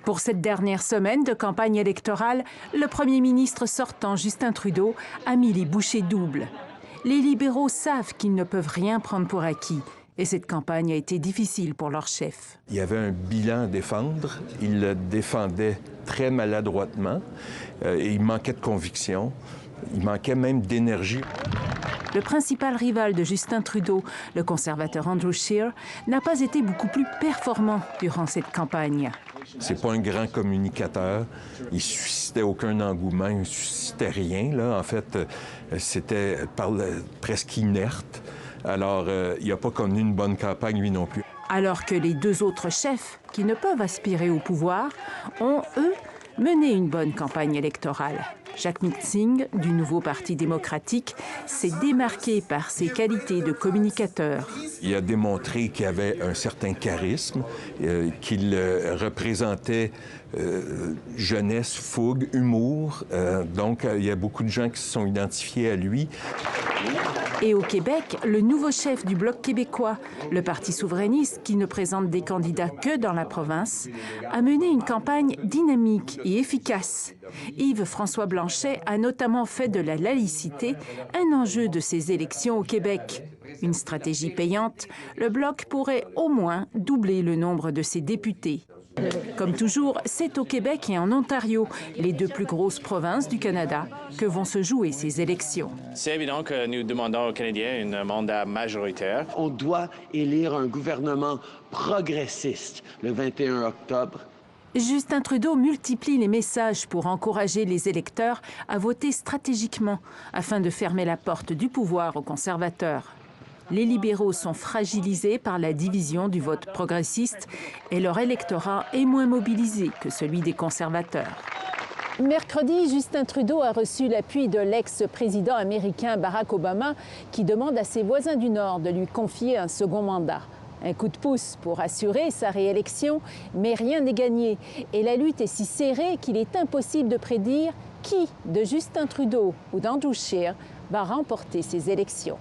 Pour cette dernière semaine de campagne électorale, le Premier ministre sortant, Justin Trudeau, a mis les bouchées doubles. Les libéraux savent qu'ils ne peuvent rien prendre pour acquis. Et cette campagne a été difficile pour leur chef. Il y avait un bilan à défendre. Il le défendait très maladroitement. Il manquait de conviction. Il manquait même d'énergie. Le principal rival de Justin Trudeau, le conservateur Andrew Scheer, n'a pas été beaucoup plus performant durant cette campagne. C'est pas un grand communicateur. Il suscitait aucun engouement, il suscitait rien, là. En fait, c'était presque inerte. Alors, il n'a pas connu une bonne campagne, lui non plus. Alors que les deux autres chefs, qui ne peuvent aspirer au pouvoir, ont, eux, mené une bonne campagne électorale. Jagmeet Singh, du nouveau Parti démocratique, s'est démarqué par ses qualités de communicateur. Il a démontré qu'il avait un certain charisme, qu'il représentait jeunesse, fougue, humour. Donc, il y a beaucoup de gens qui se sont identifiés à lui. Et au Québec, le nouveau chef du Bloc québécois, le Parti souverainiste, qui ne présente des candidats que dans la province, a mené une campagne dynamique et efficace. Yves-François Blanchet a notamment fait de la laïcité un enjeu de ces élections au Québec. Une stratégie payante, le Bloc pourrait au moins doubler le nombre de ses députés. Comme toujours, c'est au Québec et en Ontario, les deux plus grosses provinces du Canada, que vont se jouer ces élections. C'est évident que nous demandons aux Canadiens un mandat majoritaire. On doit élire un gouvernement progressiste le 21 octobre. Justin Trudeau multiplie les messages pour encourager les électeurs à voter stratégiquement afin de fermer la porte du pouvoir aux conservateurs. Les libéraux sont fragilisés par la division du vote progressiste et leur électorat est moins mobilisé que celui des conservateurs. Mercredi, Justin Trudeau a reçu l'appui de l'ex-président américain Barack Obama qui demande à ses voisins du Nord de lui confier un second mandat. Un coup de pouce pour assurer sa réélection, mais rien n'est gagné. Et la lutte est si serrée qu'il est impossible de prédire qui, de Justin Trudeau ou d'Andrew Scheer, va remporter ces élections.